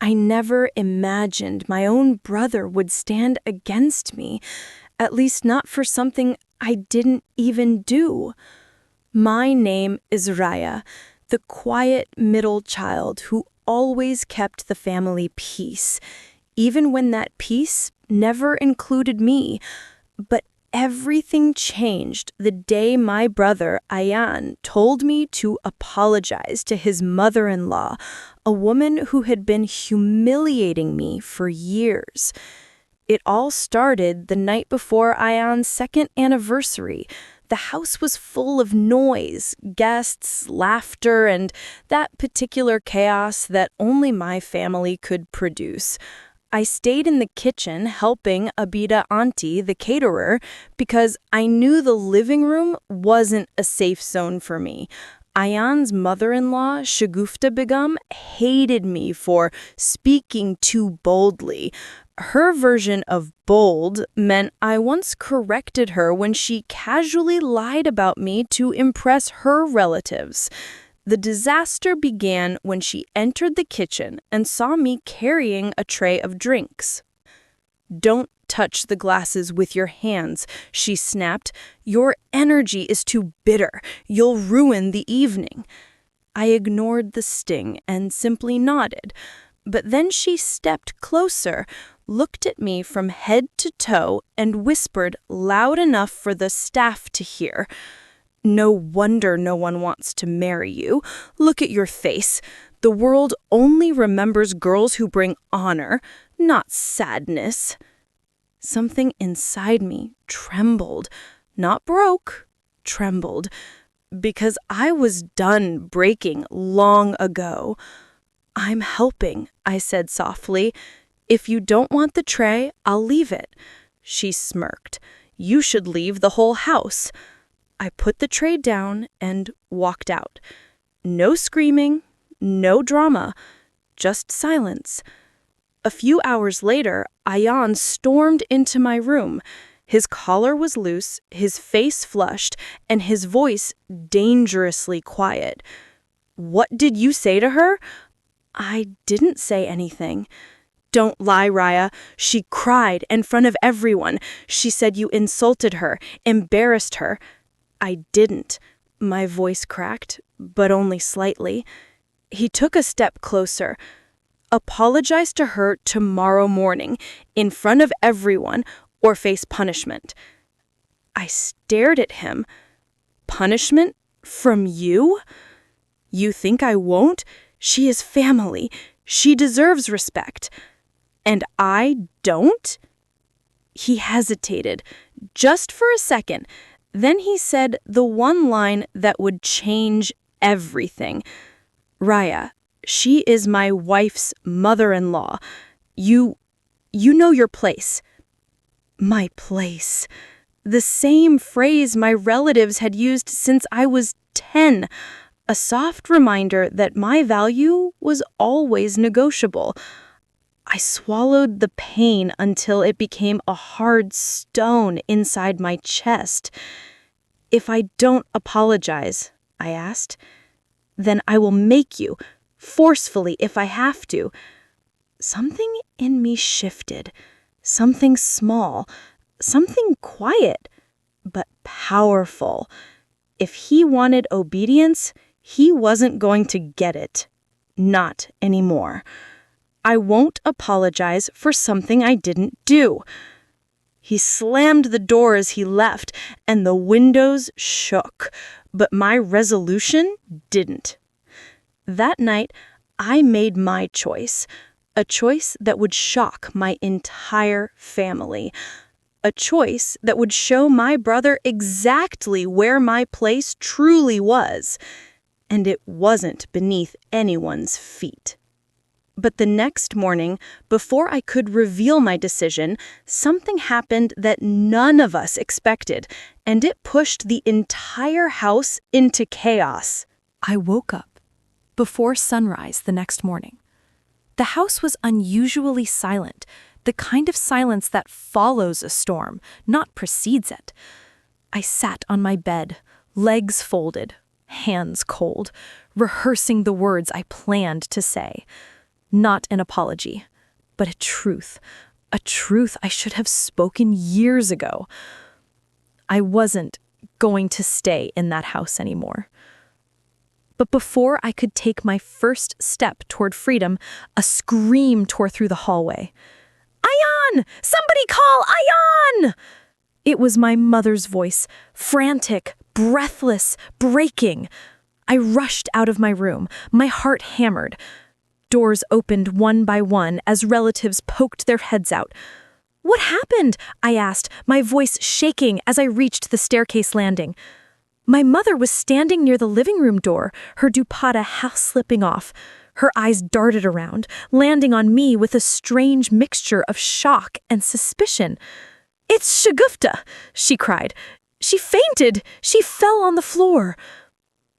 I never imagined my own brother would stand against me, at least not for something I didn't even do. My name is Raya, the quiet middle child who always kept the family peace, even when that peace never included me. But everything changed the day my brother, Ayan, told me to apologize to his mother-in-law, a woman who had been humiliating me for years. It all started the night before Ayan's second anniversary. The house was full of noise, guests, laughter, and that particular chaos that only my family could produce. I stayed in the kitchen helping Abida Auntie, the caterer, because I knew the living room wasn't a safe zone for me. Ayan's mother-in-law, Shagufta Begum, hated me for speaking too boldly. Her version of bold meant I once corrected her when she casually lied about me to impress her relatives. The disaster began when she entered the kitchen and saw me carrying a tray of drinks. "Don't touch the glasses with your hands," she snapped. "Your energy is too bitter. You'll ruin the evening." I ignored the sting and simply nodded. But then she stepped closer, looked at me from head to toe, and whispered loud enough for the staff to hear. "No wonder no one wants to marry you. Look at your face. The world only remembers girls who bring honor, not sadness." Something inside me trembled. Not broke, trembled. Because I was done breaking long ago. "I'm helping," I said softly. "If you don't want the tray, I'll leave it." She smirked. "You should leave the whole house." I put the tray down and walked out. No screaming, no drama, just silence. A few hours later, Ayan stormed into my room. His collar was loose, his face flushed, and his voice dangerously quiet. "What did you say to her?" "I didn't say anything." "Don't lie, Raya. She cried in front of everyone. She said you insulted her, embarrassed her." "I didn't." My voice cracked, but only slightly. He took a step closer. "Apologize to her tomorrow morning, in front of everyone, or face punishment." I stared at him. "Punishment? From you?" "You think I won't? She is family. She deserves respect." "And I don't?" He hesitated, just for a second. Then he said the one line that would change everything. "Raya, she is my wife's mother-in-law. You know your place." My place. The same phrase my relatives had used since I was 10. A soft reminder that my value was always negotiable. I swallowed the pain until it became a hard stone inside my chest. "If I don't apologize," I asked, "then I will make you, forcefully if I have to." Something in me shifted. Something small, something quiet, but powerful. If he wanted obedience, he wasn't going to get it. Not anymore. "I won't apologize for something I didn't do." He slammed the door as he left, and the windows shook, but my resolution didn't. That night, I made my choice, a choice that would shock my entire family, a choice that would show my brother exactly where my place truly was, and it wasn't beneath anyone's feet. But the next morning, before I could reveal my decision, something happened that none of us expected, and it pushed the entire house into chaos. I woke up before sunrise the next morning. The house was unusually silent, the kind of silence that follows a storm, not precedes it. I sat on my bed, legs folded, hands cold, rehearsing the words I planned to say. Not an apology, but a truth I should have spoken years ago. I wasn't going to stay in that house anymore. But before I could take my first step toward freedom, a scream tore through the hallway. Ayan! Somebody call Ayan! It was my mother's voice, frantic, breathless, breaking. I rushed out of my room, my heart hammered. Doors opened one by one as relatives poked their heads out. What happened? I asked, my voice shaking as I reached the staircase landing. My mother was standing near the living room door, her dupatta half slipping off. Her eyes darted around, landing on me with a strange mixture of shock and suspicion. "It's Shagufta!" she cried. "She fainted! She fell on the floor!"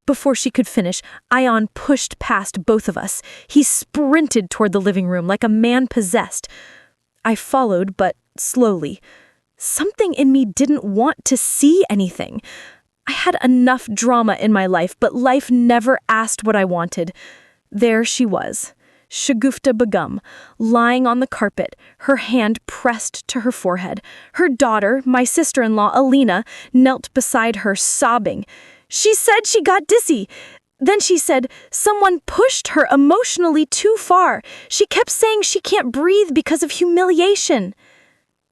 Before she could finish, Ayan pushed past both of us. He sprinted toward the living room like a man possessed. I followed, but slowly. Something in me didn't want to see anything. I had enough drama in my life, but life never asked what I wanted. There she was, Shagufta Begum, lying on the carpet, her hand pressed to her forehead. Her daughter, my sister-in-law Alina, knelt beside her, sobbing. She said she got dizzy. Then she said someone pushed her emotionally too far. She kept saying she can't breathe because of humiliation.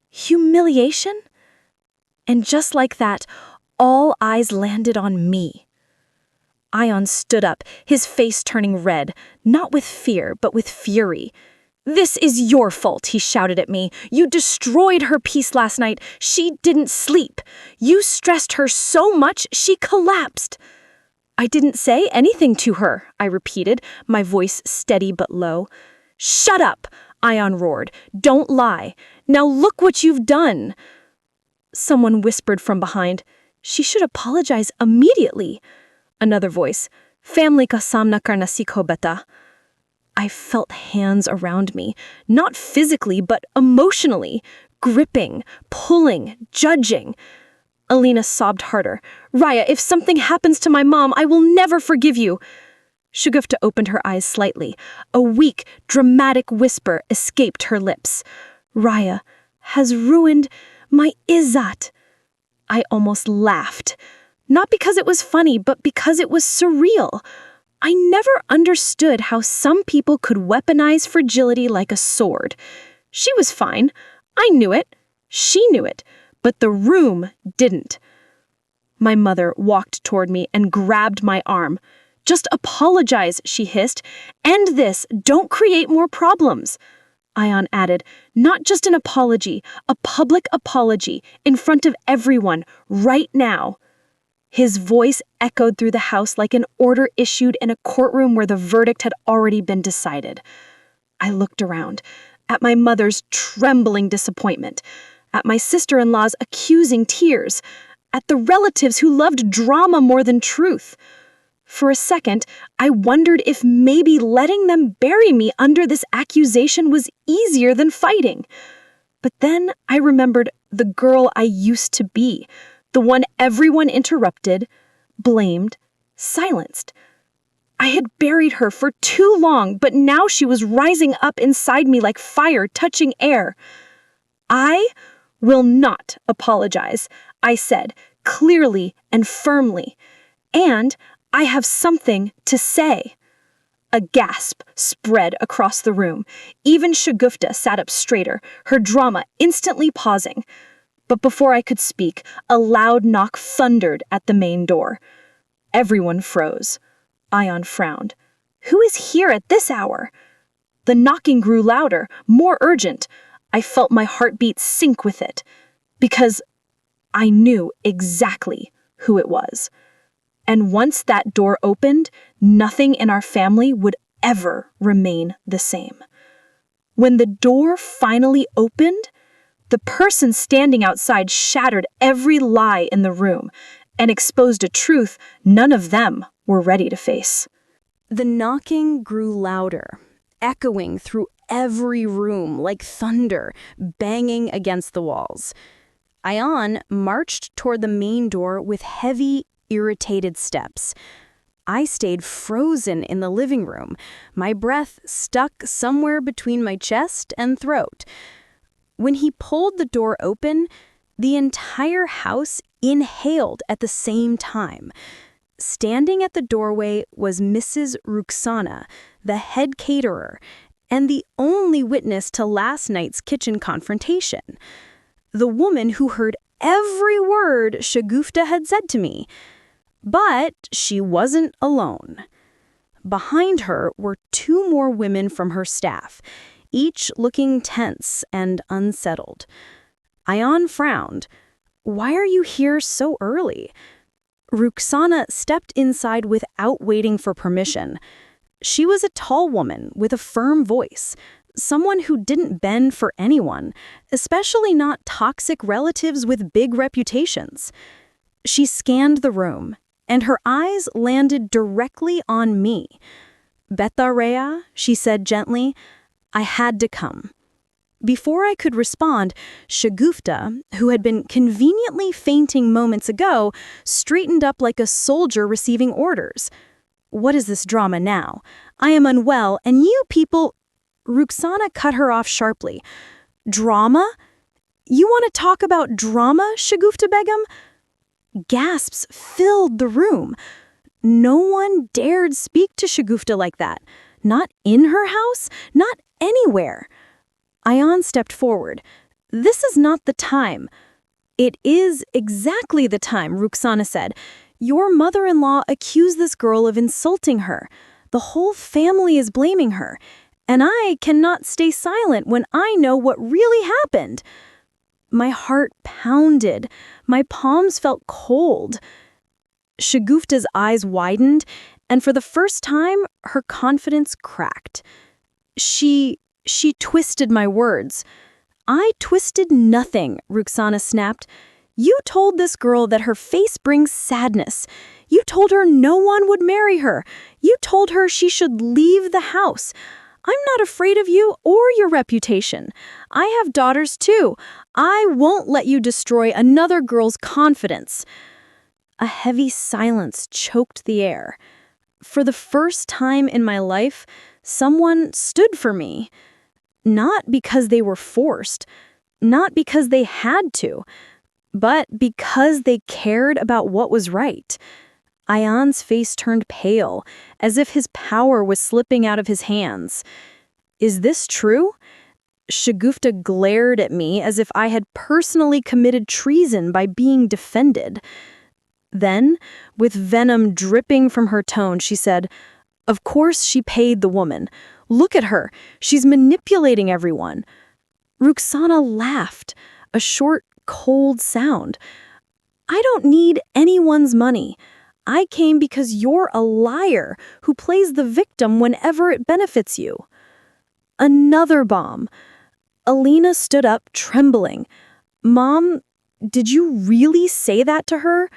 Humiliation? And just like that, all eyes landed on me. Ayan stood up, his face turning red, not with fear, but with fury. "This is your fault," he shouted at me. "You destroyed her peace last night. She didn't sleep. You stressed her so much she collapsed." "I didn't say anything to her," I repeated, my voice steady but low. "Shut up," Ayan roared. "Don't lie. Now look what you've done." Someone whispered from behind, "She should apologize immediately." Another voice, "Family ka samna karna sikho beta." I felt hands around me, not physically, but emotionally, gripping, pulling, judging. Alina sobbed harder. "Raya, if something happens to my mom, I will never forgive you." Shagufta opened her eyes slightly. A weak, dramatic whisper escaped her lips. "Raya has ruined my izzat." I almost laughed. Not because it was funny, but because it was surreal. I never understood how some people could weaponize fragility like a sword. She was fine. I knew it. She knew it. But the room didn't. My mother walked toward me and grabbed my arm. "Just apologize," she hissed. "End this. Don't create more problems." Ayan added, "Not just an apology, a public apology, in front of everyone, right now." His voice echoed through the house like an order issued in a courtroom where the verdict had already been decided. I looked around, at my mother's trembling disappointment, at my sister-in-law's accusing tears, at the relatives who loved drama more than truth. For a second, I wondered if maybe letting them bury me under this accusation was easier than fighting. But then I remembered the girl I used to be, the one everyone interrupted, blamed, silenced. I had buried her for too long, but now she was rising up inside me like fire touching air. "I will not apologize," I said, clearly and firmly. "And I have something to say." A gasp spread across the room. Even Shagufta sat up straighter, her drama instantly pausing. But before I could speak, a loud knock thundered at the main door. Everyone froze. Ayan frowned. "Who is here at this hour?" The knocking grew louder, more urgent. I felt my heartbeat sink with it, because I knew exactly who it was. And once that door opened, nothing in our family would ever remain the same. When the door finally opened, the person standing outside shattered every lie in the room and exposed a truth none of them were ready to face. The knocking grew louder, echoing through every room like thunder, banging against the walls. Ayan marched toward the main door with heavy, irritated steps. I stayed frozen in the living room, my breath stuck somewhere between my chest and throat. When he pulled the door open, the entire house inhaled at the same time. Standing at the doorway was Mrs. Ruxana, the head caterer, and the only witness to last night's kitchen confrontation. The woman who heard every word Shagufta had said to me. But she wasn't alone. Behind her were two more women from her staff, each looking tense and unsettled. Ayan frowned. "Why are you here so early?" Ruxana stepped inside without waiting for permission. She was a tall woman with a firm voice, someone who didn't bend for anyone, especially not toxic relatives with big reputations. She scanned the room, and her eyes landed directly on me. "Beta Rea," she said gently, "I had to come." Before I could respond, Shagufta, who had been conveniently fainting moments ago, straightened up like a soldier receiving orders. "What is this drama now? I am unwell, and you people—" Ruxana cut her off sharply. "Drama? You want to talk about drama, Shagufta Begum?" Gasps filled the room. No one dared speak to Shagufta like that. Not in her house, not anywhere. Ayan stepped forward. "This is not the time." "It is exactly the time," Ruxana said. "Your mother-in-law accused this girl of insulting her. The whole family is blaming her. And I cannot stay silent when I know what really happened." My heart pounded. My palms felt cold. Shagufta's eyes widened, and for the first time, her confidence cracked. She twisted my words. "I twisted nothing," Ruxana snapped. "You told this girl that her face brings sadness. You told her no one would marry her. You told her she should leave the house. I'm not afraid of you or your reputation. I have daughters too. I won't let you destroy another girl's confidence." A heavy silence choked the air. For the first time in my life, someone stood for me. Not because they were forced, not because they had to, but because they cared about what was right. Ayan's face turned pale, as if his power was slipping out of his hands. "Is this true?" Shagufta glared at me as if I had personally committed treason by being defended. Then, with venom dripping from her tone, she said, "Of course she paid the woman. Look at her. She's manipulating everyone." Ruxana laughed, a short, cold sound. "I don't need anyone's money. I came because you're a liar who plays the victim whenever it benefits you." Another bomb. Alina stood up, trembling. "Mom, did you really say that to her?"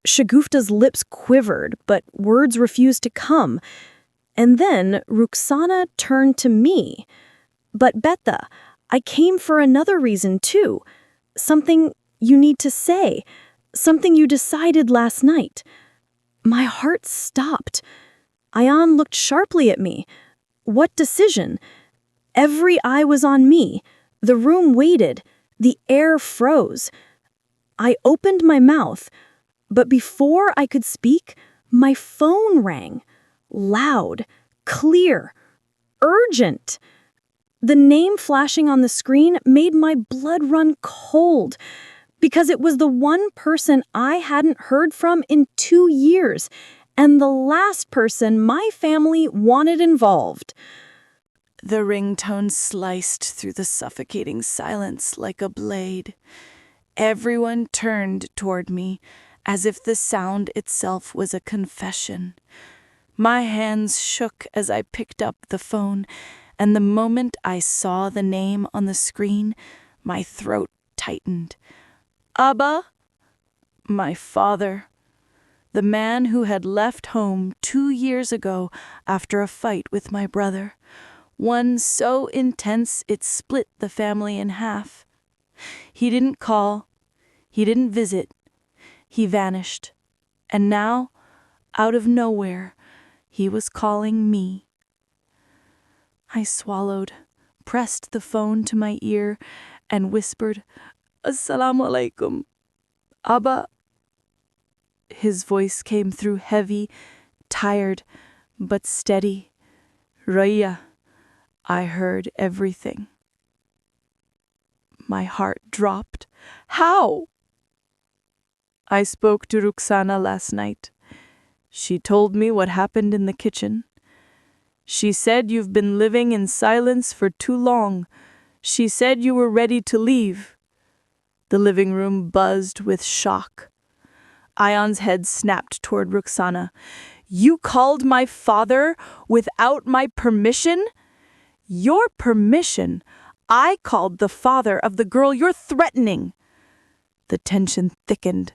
Shagufta's lips quivered, but words refused to come. And then Ruxana turned to me. "But Beta, I came for another reason too. Something you need to say. Something you decided last night." My heart stopped. Ayan looked sharply at me. What decision? Every eye was on me. The room waited. The air froze. I opened my mouth, but before I could speak, my phone rang. Loud, clear, urgent. The name flashing on the screen made my blood run cold, because it was the one person I hadn't heard from in 2 years, and the last person my family wanted involved. The ringtone sliced through the suffocating silence like a blade. Everyone turned toward me, as if the sound itself was a confession. My hands shook as I picked up the phone, and the moment I saw the name on the screen, my throat tightened. Abba, my father, the man who had left home 2 years ago after a fight with my brother, one so intense it split the family in half. He didn't call, he didn't visit, he vanished, and now Out of nowhere, he was calling me. I swallowed, pressed the phone to my ear, and whispered, "Assalamu alaikum, Abba." His voice came through heavy, tired, but steady. "Raya." I heard everything. My heart dropped. "How?" "I spoke to Ruxana last night. She told me what happened in the kitchen. She said you've been living in silence for too long. She said you were ready to leave." The living room buzzed with shock. Ion's head snapped toward Ruxana. "You called my father without my permission?" "Your permission? I called the father of the girl you're threatening." The tension thickened.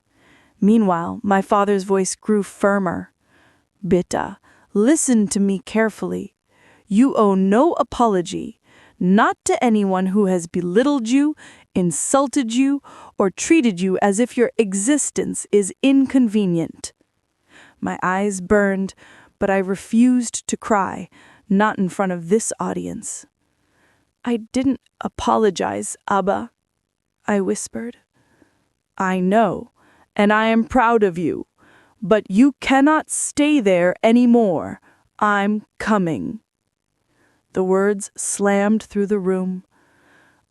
Meanwhile, my father's voice grew firmer. "Beta, listen to me carefully. You owe no apology, not to anyone who has belittled you, insulted you, or treated you as if your existence is inconvenient." My eyes burned, but I refused to cry, not in front of this audience. "I didn't apologize, Abba," I whispered. "I know, and I am proud of you, but you cannot stay there anymore. I'm coming." The words slammed through the room.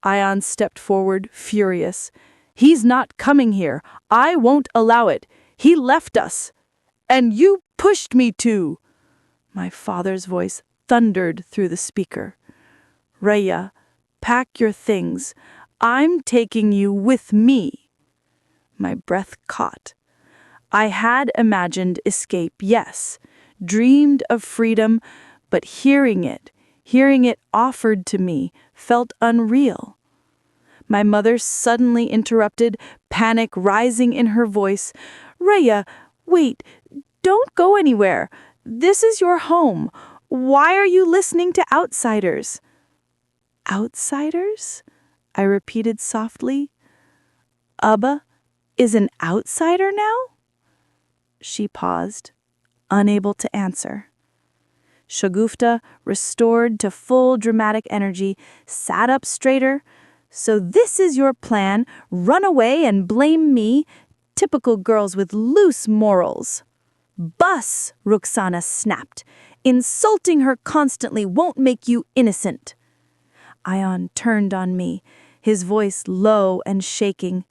Ion stepped forward, furious. "He's not coming here. I won't allow it. He left us. And you pushed me to." My father's voice thundered through the speaker. "Raya, pack your things. I'm taking you with me." My breath caught. I had imagined escape, yes, dreamed of freedom, but hearing it offered to me, felt unreal. My mother suddenly interrupted, panic rising in her voice. "Raya, wait, don't go anywhere. This is your home. Why are you listening to outsiders?" "Outsiders?" I repeated softly. "Abba is an outsider now?" She paused, unable to answer. Shagufta, restored to full dramatic energy, sat up straighter. "So this is your plan, run away and blame me, typical girls with loose morals." "Bus," Ruxana snapped. "Insulting her constantly won't make you innocent." Ion turned on me, his voice low and shaking.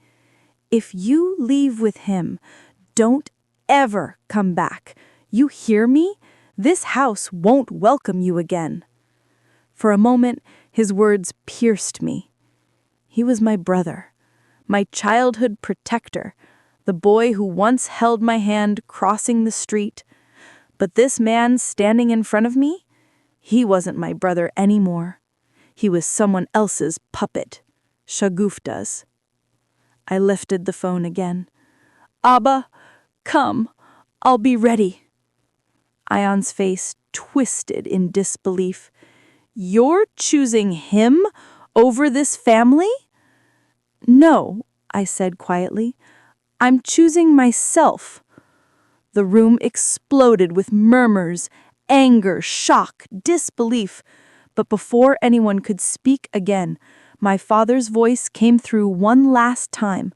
"If you leave with him, don't ever come back. You hear me? This house won't welcome you again." For a moment, his words pierced me. He was my brother, my childhood protector, the boy who once held my hand crossing the street. But this man standing in front of me, he wasn't my brother anymore. He was someone else's puppet, Shagufta's. I lifted the phone again. "Abba, come. I'll be ready." Ion's face twisted in disbelief. "You're choosing him over this family?" "No," I said quietly. "I'm choosing myself." The room exploded with murmurs, anger, shock, disbelief. But before anyone could speak again, my father's voice came through one last time.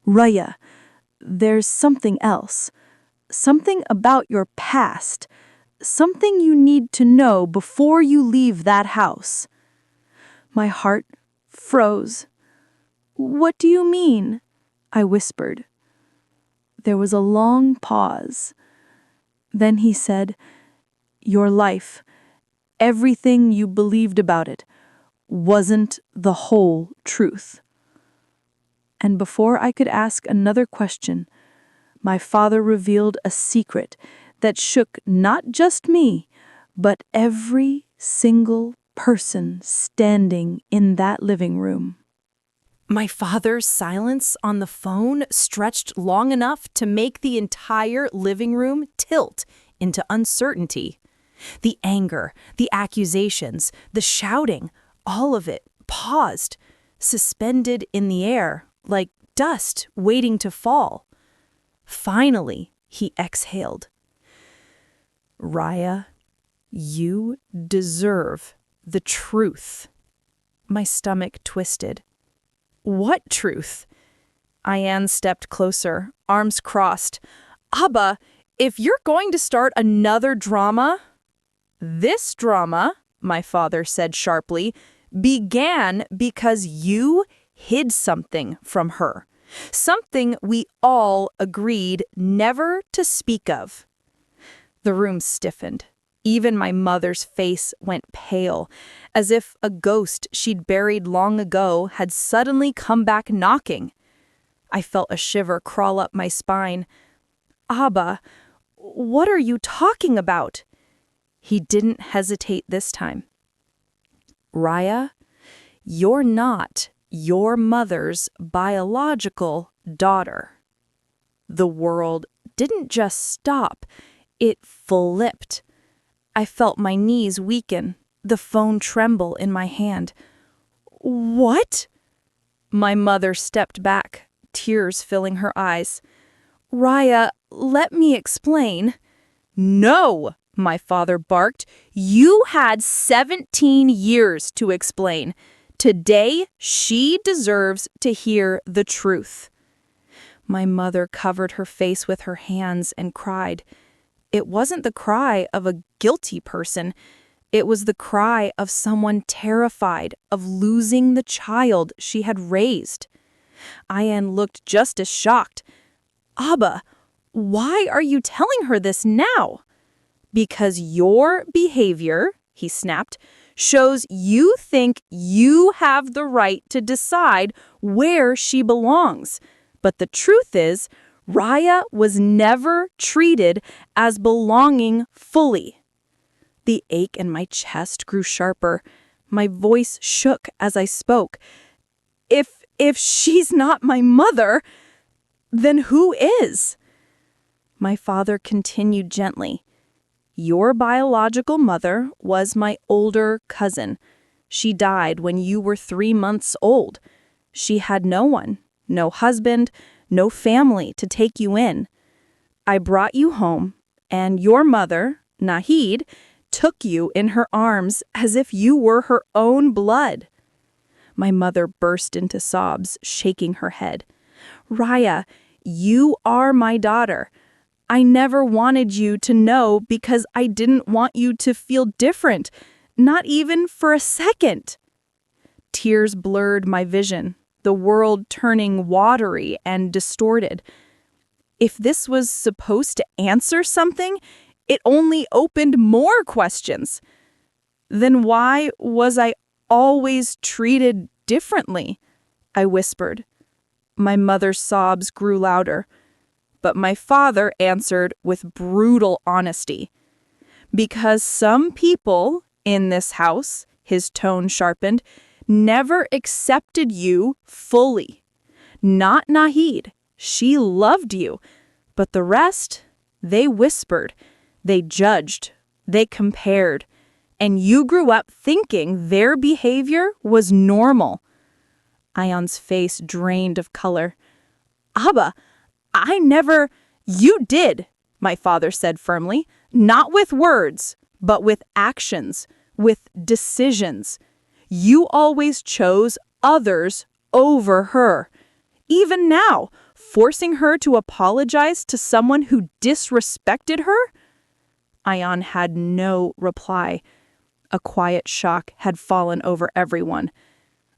"Raya, there's something else. Something about your past. Something you need to know before you leave that house." My heart froze. "What do you mean?" I whispered. There was a long pause. Then he said, "Your life, everything you believed about it, wasn't the whole truth." And before I could ask another question, my father revealed a secret that shook not just me, but every single person standing in that living room. My father's silence on the phone stretched long enough to make the entire living room tilt into uncertainty. The anger, the accusations, the shouting, all of it paused, suspended in the air, like dust waiting to fall. Finally, he exhaled, Raya, you deserve the truth. My stomach twisted. What truth? Ayan stepped closer, arms crossed. Abba, if you're going to start another drama... This drama, my father said sharply, began because you hid something from her. Something we all agreed never to speak of. The room stiffened. Even my mother's face went pale, as if a ghost she'd buried long ago had suddenly come back knocking. I felt a shiver crawl up my spine. Abba, what are you talking about? He didn't hesitate this time. Raya, you're not your mother's biological daughter. The world didn't just stop, it flipped. I felt my knees weaken, the phone tremble in my hand. What? My mother stepped back, tears filling her eyes. Raya, let me explain. No, my father barked. You had 17 years to explain. Today, she deserves to hear the truth. My mother covered her face with her hands and cried. It wasn't the cry of a guilty person. It was the cry of someone terrified of losing the child she had raised. Ayan looked just as shocked. Abba, why are you telling her this now? Because your behavior, he snapped, shows you think you have the right to decide where she belongs. But the truth is, Raya was never treated as belonging fully. The ache in my chest grew sharper. My voice shook as I spoke. If she's not my mother, then who is? My father continued gently. Your biological mother was my older cousin. She died when you were 3 months old. She had no one, no husband, no family to take you in. I brought you home, and your mother, Nahid, took you in her arms as if you were her own blood. My mother burst into sobs, shaking her head. Raya, you are my daughter. I never wanted you to know because I didn't want you to feel different, not even for a second. Tears blurred my vision, the world turning watery and distorted. If this was supposed to answer something, it only opened more questions. Then why was I always treated differently? I whispered. My mother's sobs grew louder. But my father answered with brutal honesty. Because some people in this house, his tone sharpened, never accepted you fully. Not Nahid. She loved you. But the rest, they whispered, they judged, they compared. And you grew up thinking their behavior was normal. Ayan's face drained of color. Abba, You did, my father said firmly, not with words, but with actions, with decisions. You always chose others over her. Even now, forcing her to apologize to someone who disrespected her? Ayan had no reply. A quiet shock had fallen over everyone.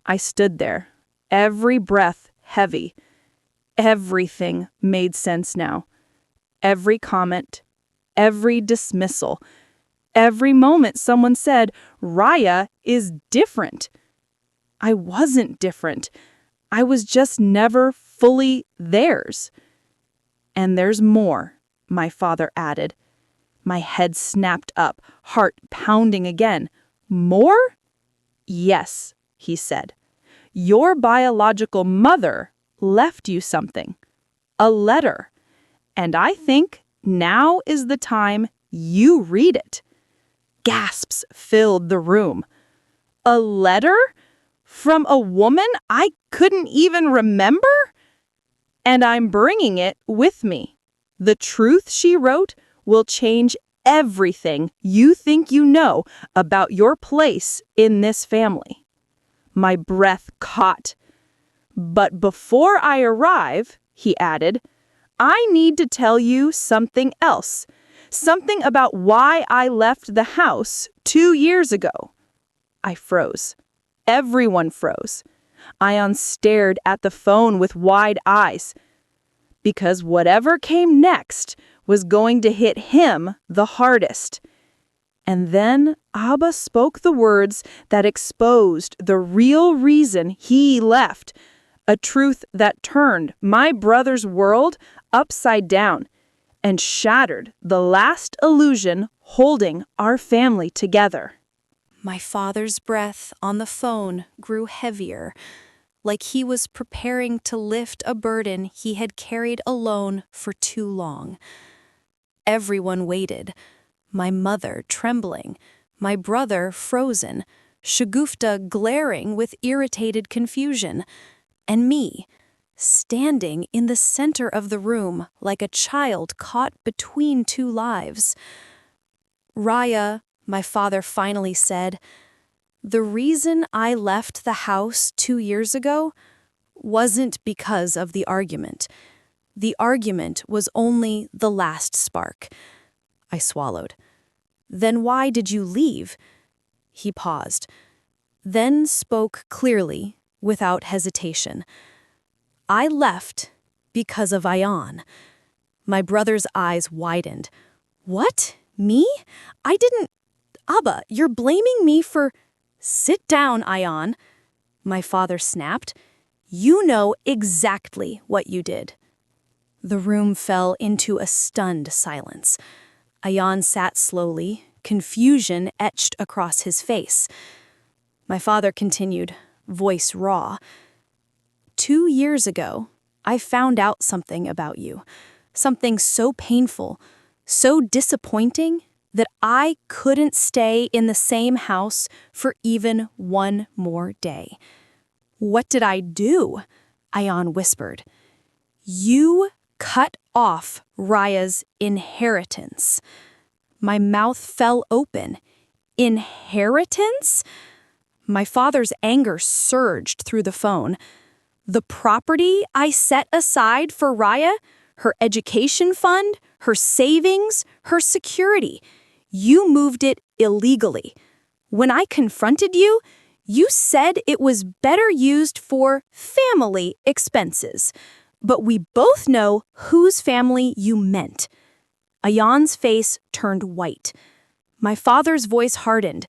I stood there, every breath heavy. Everything made sense now. Every comment, every dismissal, every moment someone said, Raya is different. I wasn't different. I was just never fully theirs. And there's more, my father added. My head snapped up, heart pounding again. More? Yes, he said. Your biological mother left you something. A letter. And I think now is the time you read it. Gasps filled the room. A letter? From a woman I couldn't even remember? And I'm bringing it with me. The truth she wrote will change everything you think you know about your place in this family." My breath caught. "But before I arrive," he added, "I need to tell you something else. Something about why I left the house 2 years ago." I froze. Everyone froze. Ion stared at the phone with wide eyes. Because whatever came next was going to hit him the hardest. And then Abba spoke the words that exposed the real reason he left, a truth that turned my brother's world upside down and shattered the last illusion holding our family together. My father's breath on the phone grew heavier, like he was preparing to lift a burden he had carried alone for too long. Everyone waited, my mother trembling, my brother frozen, Shagufta glaring with irritated confusion, and me, standing in the center of the room like a child caught between two lives. "Raya," my father finally said, "the reason I left the house 2 years ago wasn't because of the argument. The argument was only the last spark." I swallowed. "Then why did you leave?" He paused, then spoke clearly, without hesitation. "I left because of Ion." My brother's eyes widened. "What? Me? I didn't... Abba, you're blaming me for..." "Sit down, Ion," my father snapped. "You know exactly what you did." The room fell into a stunned silence. Ion sat slowly, confusion etched across his face. My father continued, voice raw. 2 years ago, I found out something about you. Something so painful, so disappointing, that I couldn't stay in the same house for even one more day." "What did I do?" Ion whispered. "You cut off Raya's inheritance." My mouth fell open. Inheritance? My father's anger surged through the phone. "The property I set aside for Raya, her education fund, her savings, her security, you moved it illegally. When I confronted you, you said it was better used for family expenses. But we both know whose family you meant." Ion's face turned white. My father's voice hardened.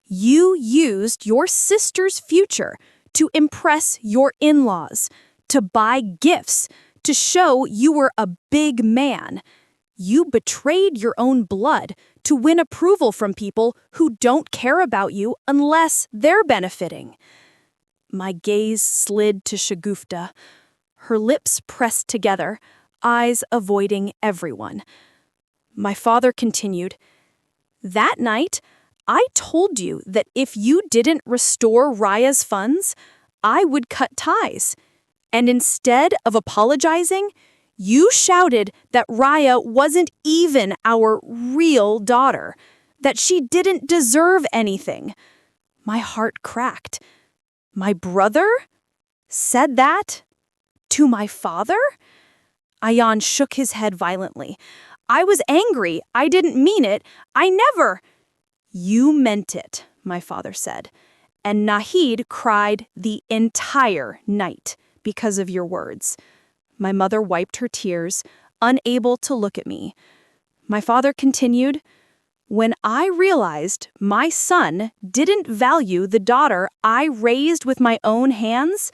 "You used your sister's future to impress your in-laws, to buy gifts, to show you were a big man. You betrayed your own blood to win approval from people who don't care about you unless they're benefiting." My gaze slid to Shagufta, her lips pressed together, eyes avoiding everyone. My father continued, "That night, I told you that if you didn't restore Raya's funds, I would cut ties. And instead of apologizing, you shouted that Raya wasn't even our real daughter, that she didn't deserve anything." My heart cracked. My brother said that to my father? Ion shook his head violently. "I was angry. I didn't mean it. I never..." "You meant it," my father said. "And Nahid cried the entire night because of your words." My mother wiped her tears, unable to look at me. My father continued, "When I realized my son didn't value the daughter I raised with my own hands,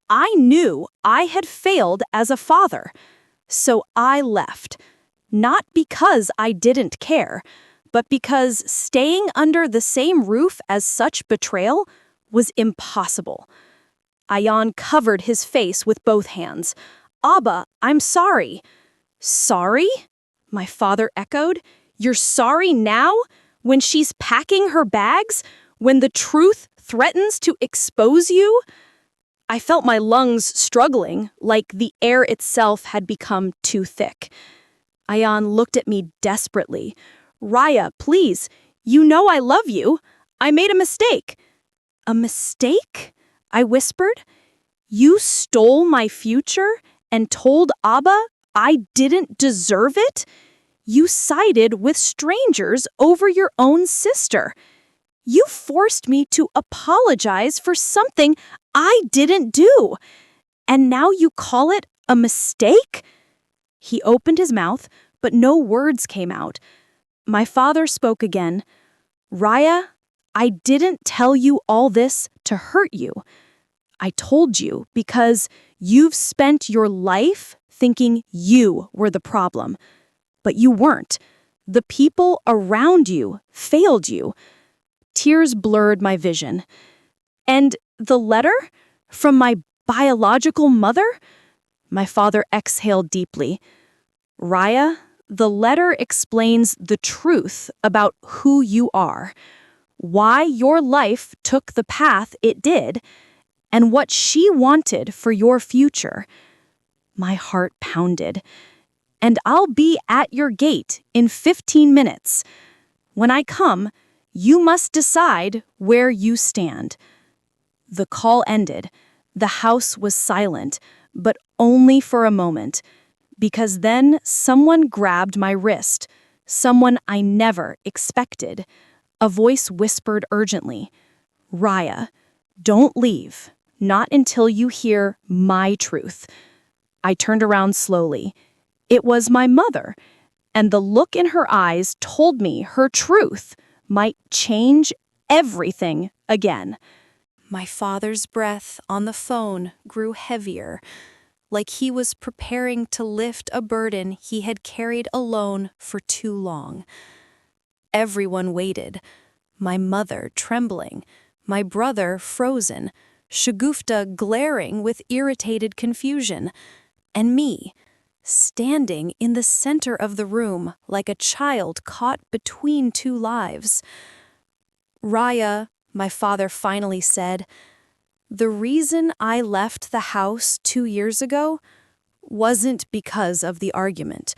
I knew I had failed as a father. So I left. Not because I didn't care, but because staying under the same roof as such betrayal was impossible." Ion covered his face with both hands. "Abba, I'm sorry." "Sorry?" my father echoed. "You're sorry now? When she's packing her bags? When the truth threatens to expose you?" I felt my lungs struggling, like the air itself had become too thick. Ion looked at me desperately, Raya, please. You know I love you. I made a mistake. A mistake? I whispered. You stole my future and told Abba I didn't deserve it? You sided with strangers over your own sister. You forced me to apologize for something I didn't do. And now you call it a mistake? He opened his mouth, but no words came out. My father spoke again. Raya, I didn't tell you all this to hurt you. I told you because you've spent your life thinking you were the problem. But you weren't. The people around you failed you. Tears blurred my vision. And the letter? From my biological mother? My father exhaled deeply. Raya, the letter explains the truth about who you are, why your life took the path it did, and what she wanted for your future. My heart pounded. And I'll be at your gate in 15 minutes. When I come, you must decide where you stand. The call ended. The house was silent, but only for a moment, because then someone grabbed my wrist, someone I never expected. A voice whispered urgently, Raya, don't leave, not until you hear my truth. I turned around slowly. It was my mother, and the look in her eyes told me her truth might change everything again. My father's breath on the phone grew heavier, like he was preparing to lift a burden he had carried alone for too long. Everyone waited, my mother trembling, my brother frozen, Shagufta glaring with irritated confusion, and me, standing in the center of the room like a child caught between two lives. Raya, my father finally said, the reason I left the house 2 years ago wasn't because of the argument.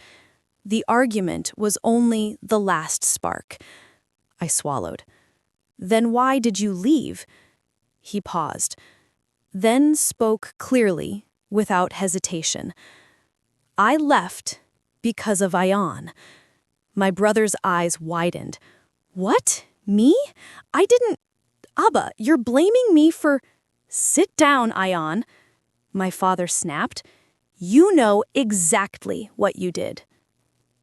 The argument was only the last spark. I swallowed. Then why did you leave? He paused, then spoke clearly, without hesitation. I left because of Ayan. My brother's eyes widened. What? Me? I didn't... Abba, you're blaming me for... Sit down, Ayan. My father snapped. You know exactly what you did.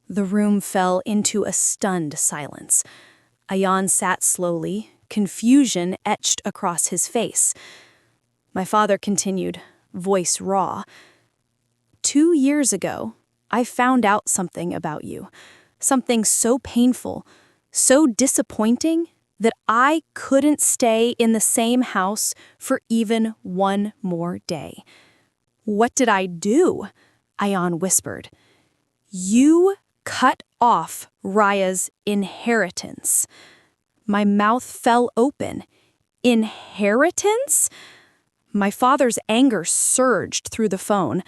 The room fell into a stunned silence. Ayan sat slowly, confusion etched across his face. My father continued, voice raw. 2 years ago, I found out something about you. Something so painful, so disappointing, that I couldn't stay in the same house for even one more day. What did I do? Ayan whispered. You cut off Raya's inheritance. My mouth fell open. Inheritance? My father's anger surged through the phone.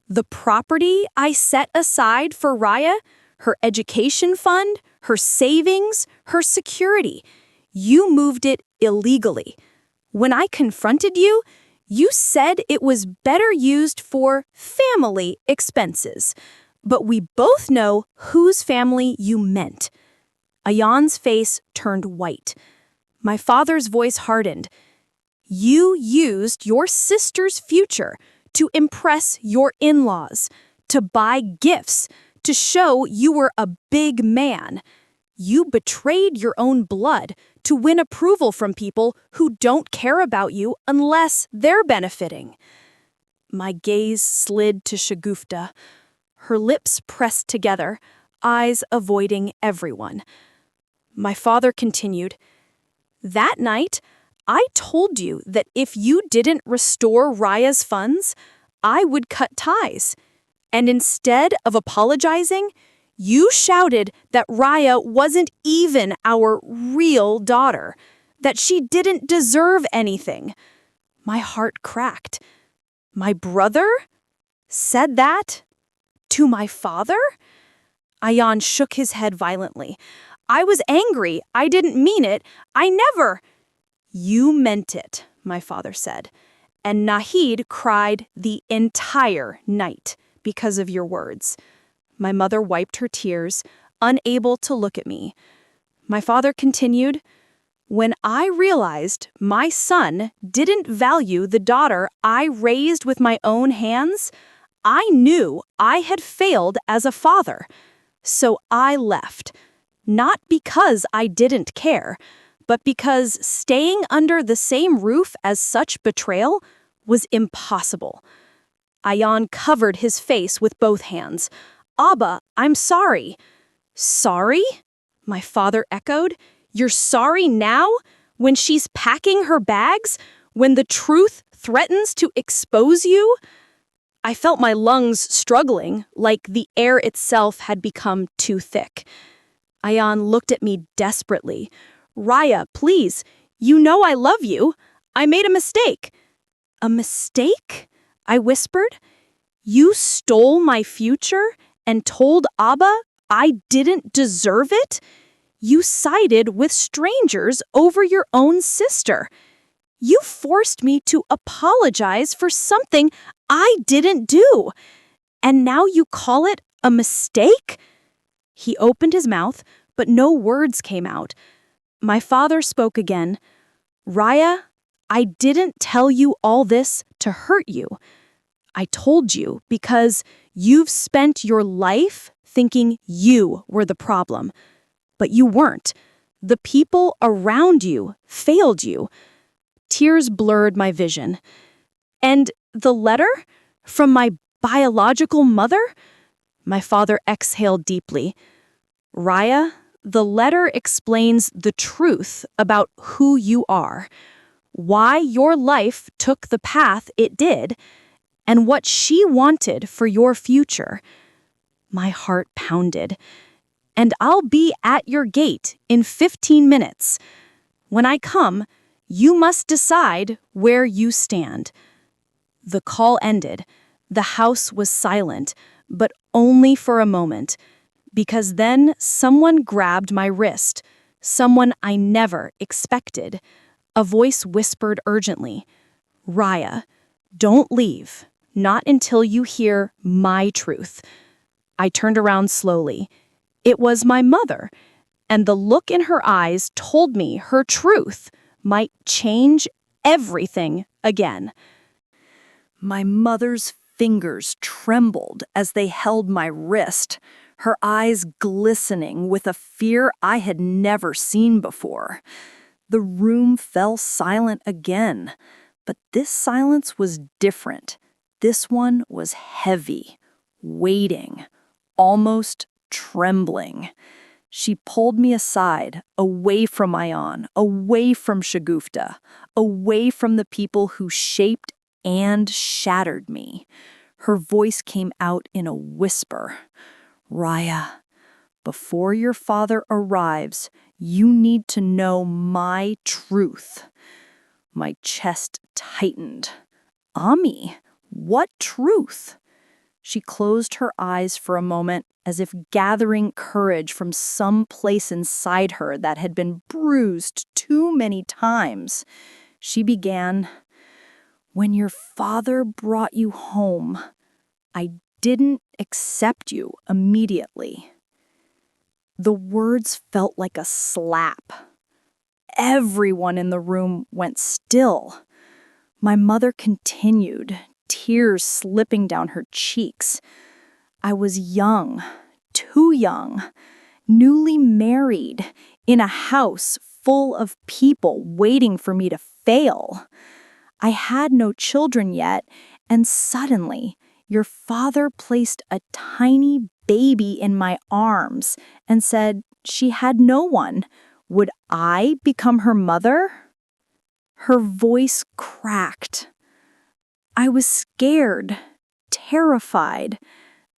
The property I set aside for Raya, her education fund, her savings, her security, you moved it illegally. When I confronted you, you said it was better used for family expenses. But we both know whose family you meant. Ayan's face turned white. My father's voice hardened. You used your sister's future to impress your in-laws, to buy gifts, to show you were a big man. You betrayed your own blood to win approval from people who don't care about you unless they're benefiting. My gaze slid to Shagufta, her lips pressed together, eyes avoiding everyone. My father continued, that night, I told you that if you didn't restore Raya's funds, I would cut ties. And instead of apologizing, you shouted that Raya wasn't even our real daughter, that she didn't deserve anything. My heart cracked. My brother said that to my father? Ayan shook his head violently. I was angry. I didn't mean it. I never. You meant it, my father said. And Nahid cried the entire night because of your words. My mother wiped her tears, unable to look at me. My father continued, when I realized my son didn't value the daughter I raised with my own hands, I knew I had failed as a father. So I left, not because I didn't care, but because staying under the same roof as such betrayal was impossible. Ayan covered his face with both hands. Abba, I'm sorry. Sorry? My father echoed. You're sorry now? When she's packing her bags? When the truth threatens to expose you? I felt my lungs struggling, like the air itself had become too thick. Ayan looked at me desperately. Raya, please, you know I love you. I made a mistake. A mistake? I whispered. You stole my future and told Abba I didn't deserve it? You sided with strangers over your own sister. You forced me to apologize for something I didn't do. And now you call it a mistake? He opened his mouth, but no words came out. My father spoke again. Raya, I didn't tell you all this to hurt you. I told you because you've spent your life thinking you were the problem. But you weren't. The people around you failed you. Tears blurred my vision. And the letter? From my biological mother? My father exhaled deeply. Raya, the letter explains the truth about who you are, why your life took the path it did, and what she wanted for your future. My heart pounded. And I'll be at your gate in 15 minutes. When I come, you must decide where you stand. The call ended. The house was silent, but only for a moment, because then someone grabbed my wrist, someone I never expected. A voice whispered urgently, Raya, don't leave, not until you hear my truth. I turned around slowly. It was my mother, and the look in her eyes told me her truth might change everything again. My mother's fingers trembled as they held my wrist, her eyes glistening with a fear I had never seen before. The room fell silent again, but this silence was different. This one was heavy, waiting, almost trembling. She pulled me aside, away from Ayan, away from Shagufta, away from the people who shaped and shattered me. Her voice came out in a whisper. Raya, before your father arrives, you need to know my truth. My chest tightened. Ami, what truth? She closed her eyes for a moment, as if gathering courage from some place inside her that had been bruised too many times. She began, when your father brought you home, I didn't accept you immediately. The words felt like a slap. Everyone in the room went still. My mother continued, tears slipping down her cheeks. I was young, too young, newly married, in a house full of people waiting for me to fail. I had no children yet, and suddenly, your father placed a tiny baby in my arms and said she had no one. Would I become her mother? Her voice cracked. I was scared, terrified,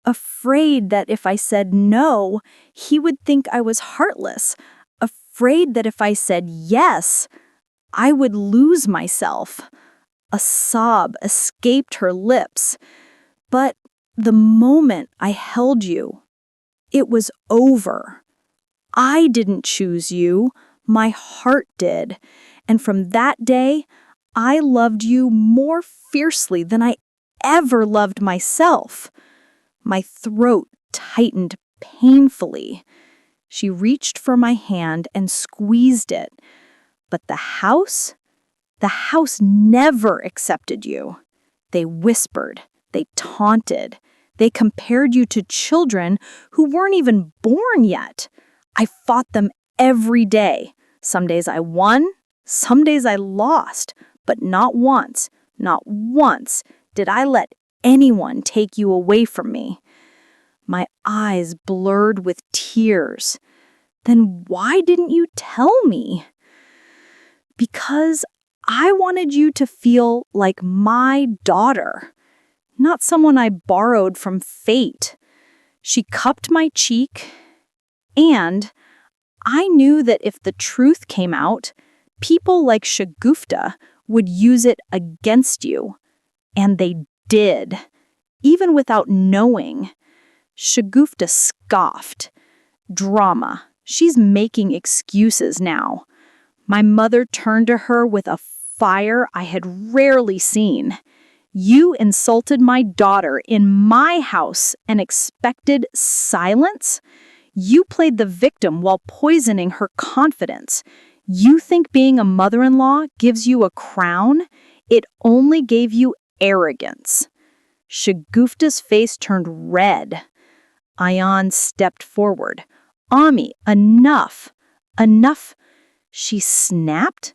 afraid that if I said no, he would think I was heartless, afraid that if I said yes, I would lose myself. A sob escaped her lips. But the moment I held you, It was over. I didn't choose you. My heart did. And from that day, I loved you more fiercely than I ever loved myself. My throat tightened painfully. She reached for my hand and squeezed it. But the house never accepted you. They whispered, they taunted, they compared you to children who weren't even born yet. I fought them every day. Some days I won, some days I lost, but not once did I let anyone take you away from me. My eyes blurred with tears. Then why didn't you tell me? Because I wanted you to feel like my daughter, not someone I borrowed from fate. She cupped my cheek, and I knew that if the truth came out, people like Shagufta would use it against you. And they did, even without knowing. Shagufta scoffed. Drama. She's making excuses now. My mother turned to her with a fire I had rarely seen. You insulted my daughter in my house and expected silence? You played the victim while poisoning her confidence. You think being a mother-in-law gives you a crown? It only gave you arrogance. Shagufta's face turned red. Ayan stepped forward. Ami, enough. Enough. She snapped.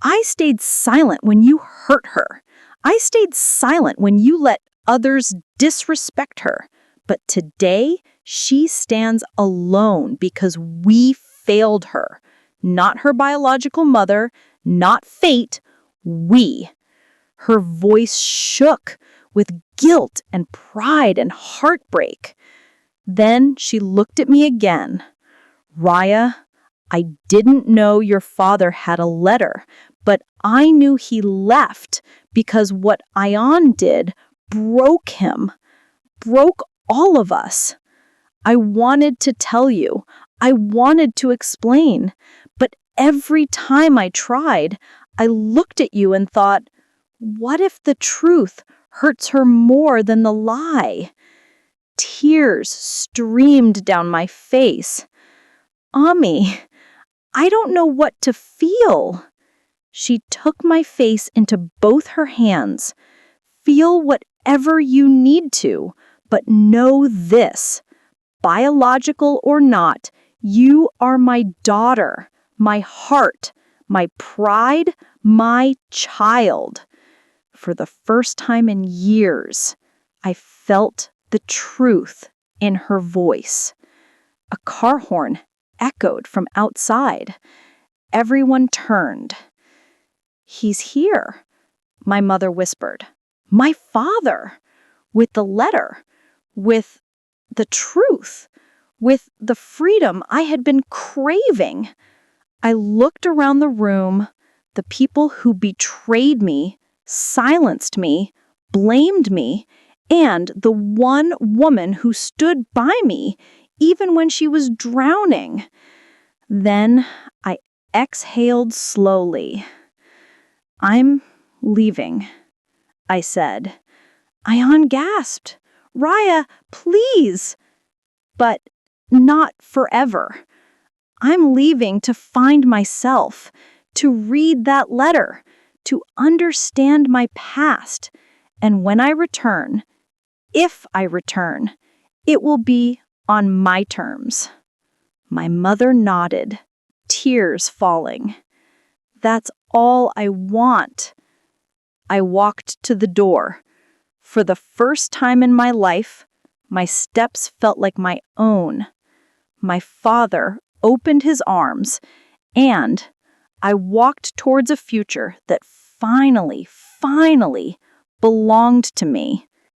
I stayed silent when you hurt her. I stayed silent when you let others disrespect her. But today, she stands alone because we failed her. Not her biological mother, not fate, we. Her voice shook with guilt and pride and heartbreak. Then she looked at me again. Raya, I didn't know your father had a letter, but I knew he left because what Ayan did broke him, broke all of us. I wanted to tell you, I wanted to explain, but every time I tried, I looked at you and thought, what if the truth hurts her more than the lie? Tears streamed down my face. Ami, I don't know what to feel. She took my face into both her hands. Feel whatever you need to, but know this. Biological or not, you are my daughter, my heart, my pride, my child. For the first time in years, I felt the truth in her voice. A car horn echoed from outside. Everyone turned. He's here, my mother whispered. My father, with the letter, with the truth, with the freedom I had been craving. I looked around the room. The people who betrayed me, silenced me, blamed me, and the one woman who stood by me even when she was drowning. Then I exhaled slowly. I'm leaving, I said. Ayan gasped. Raya, please! But not forever. I'm leaving to find myself, to read that letter, to understand my past. And when I return, if I return, it will be on my terms. My mother nodded, tears falling. That's all I want. I walked to the door. For the first time in my life, my steps felt like my own. My father opened his arms, and I walked towards a future that finally belonged to me.